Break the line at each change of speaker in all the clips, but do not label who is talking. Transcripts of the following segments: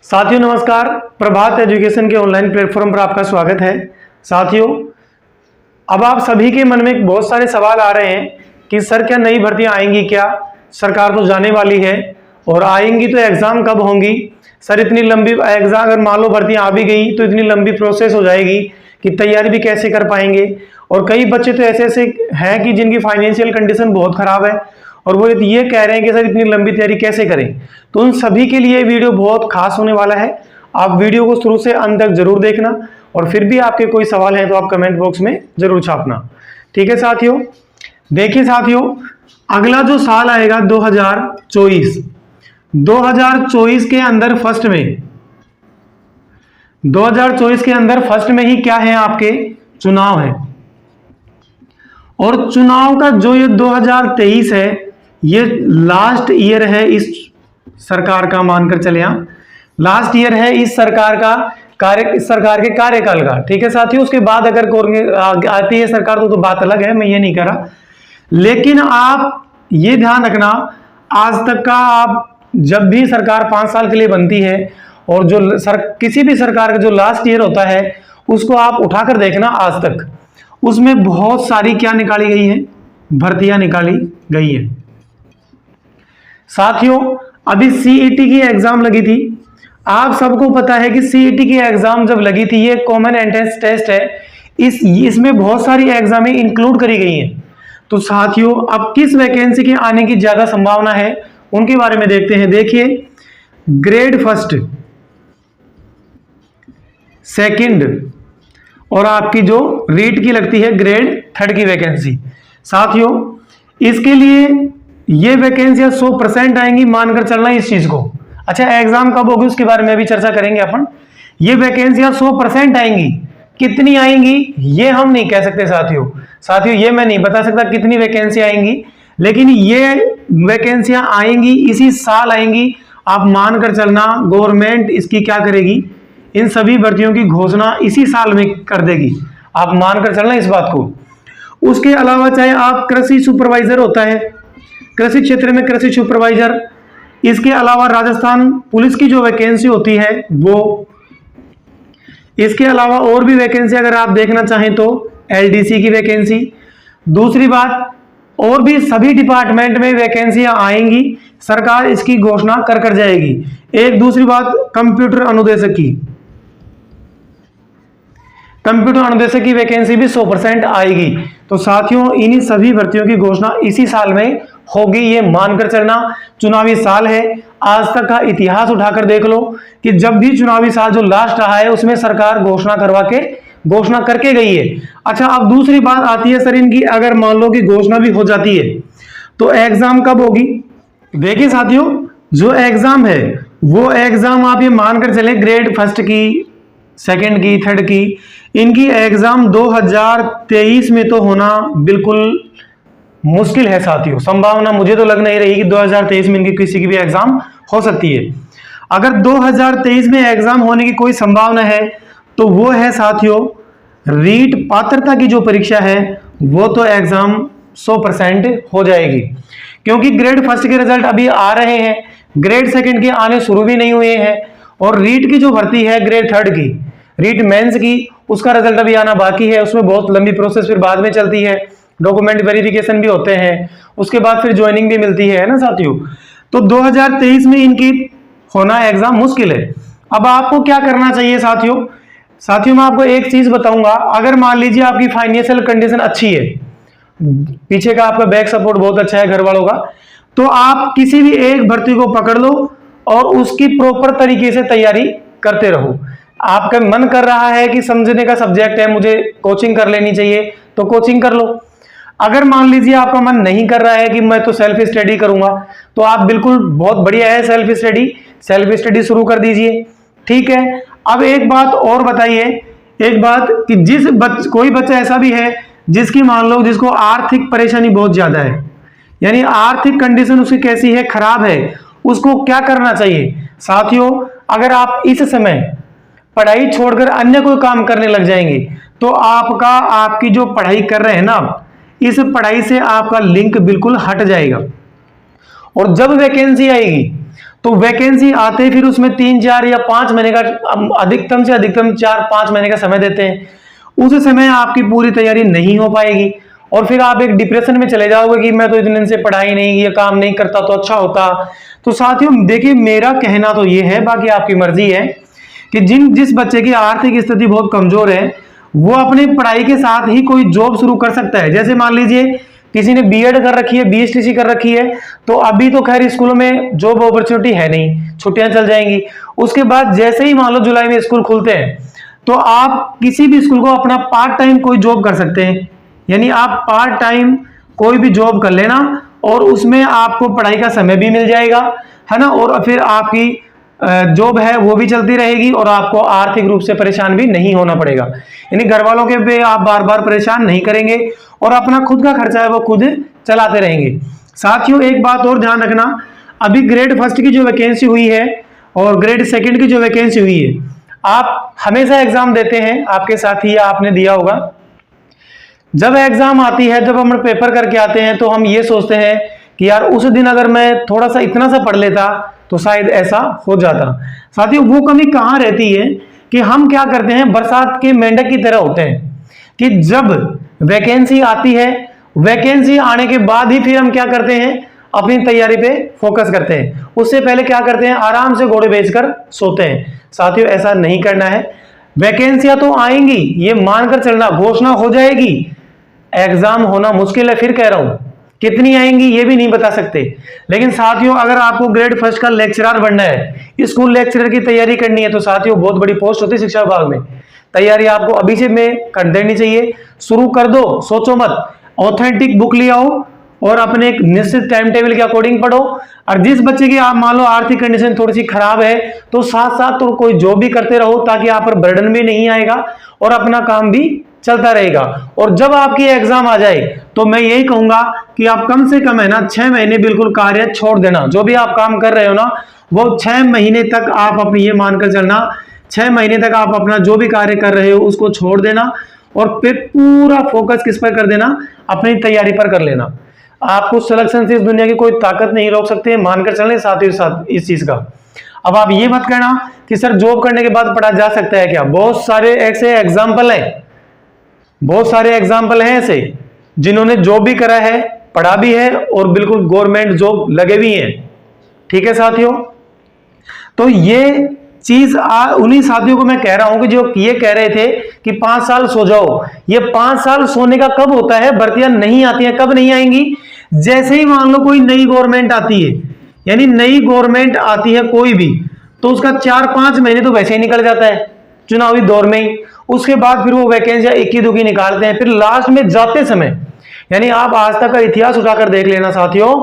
साथियों नमस्कार, प्रभात एजुकेशन के ऑनलाइन प्लेटफॉर्म पर आपका स्वागत है। साथियों, अब आप सभी के मन में बहुत सारे सवाल आ रहे हैं कि सर क्या नई भर्तियां आएंगी क्या? सरकार तो जाने वाली है और आएंगी तो एग्ज़ाम कब होंगी? सर इतनी लंबी एग्ज़ाम, अगर मान लो भर्तियां आ भी गई तो इतनी लंबी प्रोसेस हो जाएगी कि तैयारी भी कैसे कर पाएंगे। और कई बच्चे तो ऐसे ऐसे हैं कि जिनकी फाइनेंशियल कंडीशन बहुत ख़राब है और वो ये कह रहे हैं कि सर इतनी लंबी तैयारी कैसे करें। तो उन सभी के लिए वीडियो बहुत खास होने वाला है। आप वीडियो को शुरू से अंत तक जरूर देखना और फिर भी आपके कोई सवाल हैं तो आप कमेंट बॉक्स में जरूर छापना। ठीक है साथियों, देखिए साथियों, अगला जो साल आएगा 2024 के अंदर फर्स्ट में 2024 के अंदर फर्स्ट में ही क्या है, आपके चुनाव है। और चुनाव का जो ये 2023 है, ये लास्ट ईयर है इस सरकार का, मानकर चले आप लास्ट ईयर है इस सरकार के कार्यकाल का। ठीक है साथियों, उसके बाद अगर आती है सरकार तो बात अलग है, मैं ये नहीं कर रहा। लेकिन आप ये ध्यान रखना, आज तक का आप जब भी सरकार 5 साल के लिए बनती है और जो किसी भी सरकार का जो लास्ट ईयर होता है उसको आप उठाकर देखना आज तक, उसमें बहुत सारी क्या निकाली गई है, भर्तियां निकाली गई है। साथियों, अभी सीईटी की एग्जाम लगी थी। आप सबको पता है कि सीईटी की एग्जाम जब लगी थी, ये कॉमन एंट्रेंस टेस्ट है, इसमें बहुत सारी एग्जामें इंक्लूड करी गई हैं। तो साथियों, अब किस वैकेंसी के आने की ज्यादा संभावना है उनके बारे में देखते हैं। देखिए, ग्रेड फर्स्ट, सेकंड और आपकी जो रीट की लगती है ग्रेड थर्ड की वैकेंसी। साथियों, इसके लिए ये वैकेंसियां 100% आएंगी, मानकर चलना इस चीज को। अच्छा, एग्जाम कब होगी उसके बारे में भी चर्चा करेंगे अपन। ये वैकेंसियां 100% आएंगी, कितनी आएंगी ये हम नहीं कह सकते साथियों, ये मैं नहीं बता सकता कितनी वैकेंसी आएंगी, लेकिन ये वैकेंसियां आएंगी, इसी साल आएंगी। आप मानकर चलना, गवर्नमेंट इसकी क्या करेगी, इन सभी भर्तियों की घोषणा इसी साल में कर देगी। आप मानकर चलना इस बात को। उसके अलावा चाहे आप कृषि सुपरवाइजर होता है, कृषि क्षेत्र में कृषि सुपरवाइजर, इसके अलावा राजस्थान पुलिस की जो वैकेंसी होती है वो, इसके अलावा और भी वैकेंसी अगर आप देखना चाहें तो एलडीसी की वैकेंसी। दूसरी बात, और भी सभी डिपार्टमेंट में वैकेंसियां आएंगी, सरकार इसकी घोषणा कर जाएगी। एक दूसरी बात, कंप्यूटर अनुदेशक की वैकेंसी भी 100% आएगी। तो साथियों, इन्हीं सभी भर्तियों की घोषणा इसी साल में होगी, ये मानकर चलना। चुनावी साल है, आज तक का इतिहास उठाकर देख लो कि जब भी चुनावी साल जो लास्ट रहा है उसमें सरकार घोषणा करके गई है। अच्छा, अब दूसरी बात आती है सर इनकी, अगर मान लो कि घोषणा भी हो जाती है तो एग्जाम कब होगी। देखिए साथियों, जो एग्जाम है वो एग्जाम आप ये मानकर चले, ग्रेड फर्स्ट की, सेकंड की, थर्ड की, इनकी एग्जाम 2023 में तो होना बिल्कुल मुश्किल है साथियों। संभावना मुझे तो लग नहीं रही कि 2023 में इनकी किसी की भी एग्जाम हो सकती है। अगर 2023 में एग्जाम होने की कोई संभावना है तो वो है साथियों, रीट पात्रता की जो परीक्षा है वो तो एग्जाम 100% हो जाएगी, क्योंकि ग्रेड फर्स्ट के रिजल्ट अभी आ रहे हैं, ग्रेड सेकंड के आने शुरू भी नहीं हुए हैं। और रीट की जो भर्ती है ग्रेड थर्ड की, रीट मेंस की, उसका रिजल्ट अभी आना बाकी है। उसमें बहुत लंबी प्रोसेस फिर बाद में चलती है, डॉक्यूमेंट वेरिफिकेशन भी होते हैं, उसके बाद फिर ज्वाइनिंग भी मिलती है ना साथियों। तो 2023 में इनकी होना एग्जाम मुश्किल है। अब आपको क्या करना चाहिए साथियों, मैं आपको एक चीज बताऊंगा। अगर मान लीजिए आपकी फाइनेंशियल कंडीशन अच्छी है, पीछे का आपका बैक सपोर्ट बहुत अच्छा है घर वालों का, तो आप किसी भी एक भर्ती को पकड़ लो और उसकी प्रॉपर तरीके से तैयारी करते रहो। आपका मन कर रहा है कि समझने का सब्जेक्ट है, मुझे कोचिंग कर लेनी चाहिए, तो कोचिंग कर लो। अगर मान लीजिए आपका मन नहीं कर रहा है कि मैं तो सेल्फ स्टडी करूंगा, तो आप बिल्कुल बहुत बढ़िया है, सेल्फ स्टडी शुरू कर दीजिए। ठीक है, अब एक बात और बताइए, एक बात कि कोई बच्चा ऐसा भी है जिसकी मान लो जिसको आर्थिक परेशानी बहुत ज्यादा है, यानी आर्थिक कंडीशन उसकी कैसी है, खराब है, उसको क्या करना चाहिए साथियों। अगर आप इस समय पढ़ाई छोड़कर अन्य कोई काम करने लग जाएंगे तो आपकी जो पढ़ाई कर रहे हैं ना, इस पढ़ाई से आपका लिंक बिल्कुल हट जाएगा। और जब वैकेंसी आएगी तो वैकेंसी आते ही फिर उसमें 3-4 या 5 महीने का, अधिकतम से अधिकतम 4-5 महीने का समय देते हैं। उस समय आपकी पूरी तैयारी नहीं हो पाएगी और फिर आप एक डिप्रेशन में चले जाओगे कि मैं तो इतने दिन से पढ़ाई नहीं, ये काम नहीं करता तो अच्छा होता। तो साथियों देखिए, मेरा कहना तो ये है, बाकी आपकी मर्जी है, कि जिस बच्चे की आर्थिक स्थिति बहुत कमजोर है वो अपनी पढ़ाई के साथ ही कोई जॉब शुरू कर सकता है। जैसे मान लीजिए किसी ने बीएड कर रखी है, बीएसटीसी कर रखी है, तो अभी तो खैर स्कूलों में जॉब अपॉर्चुनिटी है नहीं, छुट्टियां चल जाएंगी। उसके बाद जैसे ही मान लो जुलाई में स्कूल खुलते हैं तो आप किसी भी स्कूल को अपना पार्ट टाइम कोई जॉब कर सकते हैं, यानी आप पार्ट टाइम कोई भी जॉब कर लेना और उसमें आपको पढ़ाई का समय भी मिल जाएगा, है ना, और फिर आपकी जॉब है वो भी चलती रहेगी और आपको आर्थिक रूप से परेशान भी नहीं होना पड़ेगा। यानी घर वालों के पे आप बार बार परेशान नहीं करेंगे और अपना खुद का खर्चा है वो खुद चलाते रहेंगे। साथियों एक बात और ध्यान रखना, अभी ग्रेड फर्स्ट की जो वैकेंसी हुई है और ग्रेड सेकंड की जो वैकेंसी हुई है, आप हमेशा एग्जाम देते हैं, आपके साथी या आपने दिया होगा। जब एग्जाम आती है, जब हम पेपर करके आते हैं तो हम ये सोचते हैं कि यार उस दिन अगर मैं थोड़ा सा इतना सा पढ़ लेता तो शायद ऐसा हो जाता। साथियों वो कमी कहाँ रहती है कि हम क्या करते हैं, बरसात के मेंढक की तरह होते हैं कि जब वैकेंसी आती है, वैकेंसी आने के बाद ही फिर हम क्या करते हैं, अपनी तैयारी पे फोकस करते हैं। उससे पहले क्या करते हैं, आराम से घोड़े बेचकर सोते हैं। साथियों ऐसा नहीं करना है। वैकेंसियां तो आएंगी, ये मानकर चलना, घोषणा हो जाएगी, एग्जाम होना मुश्किल है। फिर कह रहा हूं कितनी आएंगी ये भी नहीं बता सकते। लेकिन साथियों अगर आपको ग्रेड फर्स्ट का लेक्चरर बनना है, स्कूल लेक्चरर की तैयारी करनी है, तो साथियों बहुत बड़ी पोस्ट होती है शिक्षा विभाग में, तैयारी आपको अभी से में कर देनी चाहिए। शुरू कर दो, सोचो मत, ऑथेंटिक बुक ले आओ और अपने एक निश्चित टाइम टेबल के अकॉर्डिंग पढ़ो। और जिस बच्चे की आप मान लो आर्थिक कंडीशन थोड़ी सी खराब है तो साथ साथ तो कोई जॉब भी करते रहो ताकि आप पर बर्डन भी नहीं आएगा और अपना काम भी चलता रहेगा। और जब आपकी एग्जाम आ जाए तो मैं यही कहूंगा कि आप कम से कम है ना 6 महीने बिल्कुल कार्य छोड़ देना। जो भी आप काम कर रहे हो ना वो 6 महीने तक आप अपनी, ये मानकर चलना 6 महीने तक आप अपना जो भी कार्य कर रहे हो उसको छोड़ देना और फिर पूरा फोकस किस पर कर देना, अपनी तैयारी पर कर लेना। आपको सिलेक्शन से इस दुनिया की कोई ताकत नहीं रोक सकती है, मानकर चलने साथ ही साथ इस चीज का। अब आप ये मत कहना कि सर जॉब करने के बाद पढ़ा जा सकता है क्या। बहुत सारे ऐसे एग्जाम्पल हैं, बहुत सारे एग्जाम्पल हैं ऐसे जिन्होंने जॉब भी करा है, पढ़ा भी है और बिल्कुल गवर्नमेंट जॉब लगे भी हैं। ठीक है साथियों, तो ये चीज उन्हीं साथियों को मैं कह रहा हूं कि जो ये कह रहे थे कि 5 साल सो जाओ, ये 5 साल सोने का कब होता है, भर्तियां नहीं आती हैं। कब नहीं आएंगी, जैसे ही मान लो कोई नई गवर्नमेंट आती है, यानी नई गवर्नमेंट आती है कोई भी, तो उसका 4-5 महीने तो वैसे ही निकल जाता है चुनावी दौर में ही। उसके बाद फिर वो वैकेंसियां इक्की दुक्की निकालते हैं। फिर लास्ट में जाते समय, यानी आप आज तक का इतिहास उठाकर देख लेना साथियों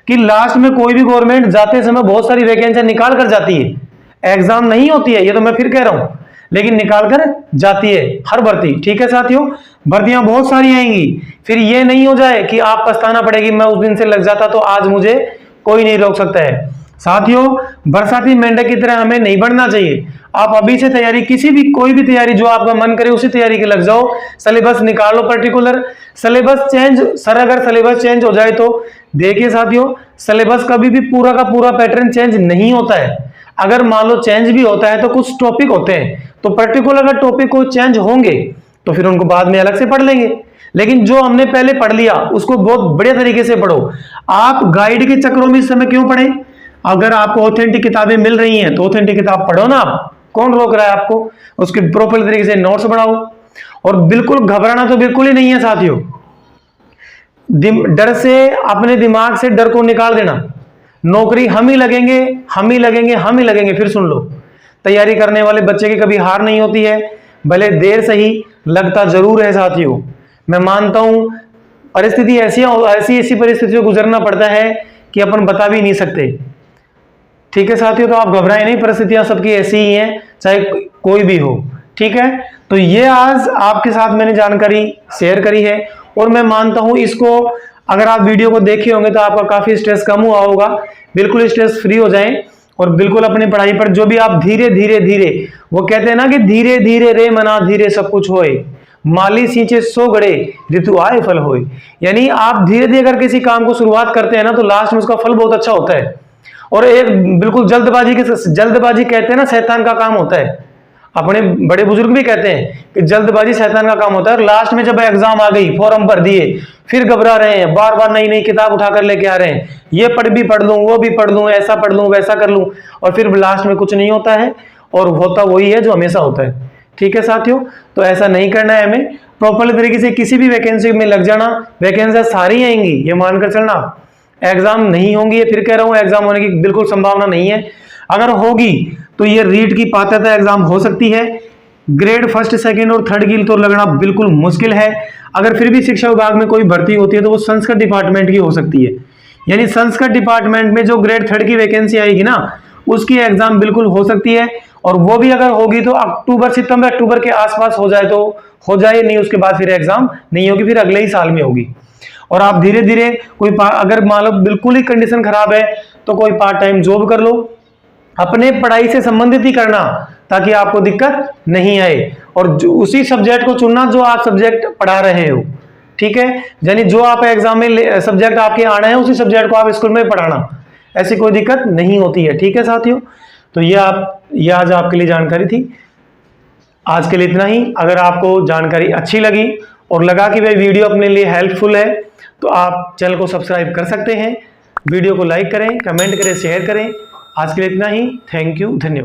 कि लास्ट में कोई भी गवर्नमेंट जाते समय बहुत सारी वैकेंसियां निकाल कर जाती है। एग्जाम नहीं होती है, ये तो मैं फिर कह रहा हूं, लेकिन निकाल कर जाती है हर भर्ती। ठीक है साथियों, भर्तियां बहुत सारी आएंगी। फिर ये नहीं हो जाए कि आप पछताना पड़ेगी मैं उस दिन से लग जाता तो आज मुझे कोई नहीं रोक सकता है। साथियों बरसाती मेंढक की तरह हमें नहीं बढ़ना चाहिए। आप अभी से तैयारी, किसी भी कोई भी तैयारी जो आपका मन करे उसी तैयारी के लग जाओ। सिलेबस निकालो, पर्टिकुलर सिलेबस चेंज, सर अगर सिलेबस चेंज हो जाए तो देखिए साथियों, सिलेबस कभी भी पूरा का पूरा पैटर्न चेंज नहीं होता है। अगर मान लो चेंज भी होता है तो कुछ टॉपिक होते हैं, तो पर्टिकुलर अगर टॉपिक को चेंज होंगे तो फिर उनको बाद में अलग से पढ़ लेंगे। लेकिन जो हमने पहले पढ़ लिया उसको बहुत बढ़िया तरीके से पढ़ो। आप गाइड के चक्रों में इस समय क्यों पढ़ें, अगर आपको ऑथेंटिक किताबें मिल रही हैं तो ऑथेंटिक किताब पढ़ो ना। आप कौन रोक रहा है आपको, उसके प्रॉपर तरीके से नोट्स बनाओ। और बिल्कुल घबराना तो बिल्कुल ही नहीं है साथियों, डर से, अपने दिमाग से डर को निकाल देना। नौकरी हम ही लगेंगे, हम ही लगेंगे, हम ही लगेंगे। फिर सुन लो, तैयारी करने वाले बच्चे की कभी हार नहीं होती है, भले देर सही लगता जरूर है साथियों। मैं मानता हूं परिस्थिति ऐसी परिस्थितियों गुजरना पड़ता है कि अपन बता भी नहीं सकते। ठीक है साथियों, तो आप घबराएं नहीं, परिस्थितियां सबकी ऐसी ही हैं चाहे कोई भी हो। ठीक है, तो ये आज आपके साथ मैंने जानकारी शेयर करी है और मैं मानता हूं इसको अगर आप वीडियो को देखे होंगे तो आपका काफी स्ट्रेस कम हुआ होगा। बिल्कुल स्ट्रेस फ्री हो जाएं और बिल्कुल अपनी पढ़ाई पर जो भी आप धीरे धीरे धीरे, वो कहते हैं ना कि धीरे धीरे रे मना धीरे सब कुछ होए, माली सींचे सो गड़े ऋतु आए फल होए। यानी आप धीरे धीरे अगर किसी काम को शुरुआत करते हैं ना तो लास्ट में उसका फल बहुत अच्छा होता है। और एक बिल्कुल जल्दबाजी कहते हैं ना शैतान का काम होता है, अपने बड़े बुजुर्ग भी कहते हैं कि जल्दबाजी शैतान का काम होता है। और लास्ट में जब एग्जाम आ गई, फॉर्म भर दिए, फिर घबरा रहे हैं, बार बार नई नई किताब उठाकर लेके आ रहे हैं, ये भी पढ़ लूं, वो भी पढ़ लूं, ऐसा पढ़ लूं, वैसा कर लूं, और फिर लास्ट में कुछ नहीं होता है, और होता वही है जो हमेशा होता है। ठीक है साथियों, तो ऐसा नहीं करना है हमें, प्रॉपर तरीके से किसी भी वैकेंसी में लग जाना। वैकेंसी सारी आएंगी ये मानकर चलना, एग्जाम नहीं होंगी, फिर कह रहा हूं एग्जाम होने की बिल्कुल संभावना नहीं है। अगर होगी तो ये रीट की पात्रता एग्जाम हो सकती है, ग्रेड फर्स्ट, सेकंड और थर्ड की तो लगना बिल्कुल मुश्किल है। अगर फिर भी शिक्षा विभाग में कोई भर्ती होती है तो वो संस्कृत डिपार्टमेंट की हो सकती है, यानी संस्कृत डिपार्टमेंट में जो ग्रेड थर्ड की वैकेंसी आएगी ना, उसकी एग्जाम बिल्कुल हो सकती है। और वो भी अगर होगी तो सितंबर अक्टूबर के आसपास हो जाए तो हो जाए, नहीं उसके बाद फिर एग्जाम नहीं होगी, फिर अगले ही साल में होगी। और आप धीरे धीरे अगर मान लो बिल्कुल ही कंडीशन खराब है तो कोई पार्ट टाइम जॉब कर लो, अपने पढ़ाई से संबंधित ही करना ताकि आपको दिक्कत नहीं आए, और उसी सब्जेक्ट को चुनना जो आप सब्जेक्ट पढ़ा रहे हो। ठीक है, यानी जो आप एग्जाम में सब्जेक्ट आपके आना है उसी सब्जेक्ट को आप स्कूल में पढ़ाना, ऐसी कोई दिक्कत नहीं होती है। ठीक है साथियों, तो ये आज आपके लिए जानकारी थी। आज के लिए इतना ही। अगर आपको जानकारी अच्छी लगी और लगा कि भाई वीडियो अपने लिए हेल्पफुल है तो आप चैनल को सब्सक्राइब कर सकते हैं, वीडियो को लाइक करें, कमेंट करें, शेयर करें। आज के लिए इतना ही। थैंक यू, धन्यवाद।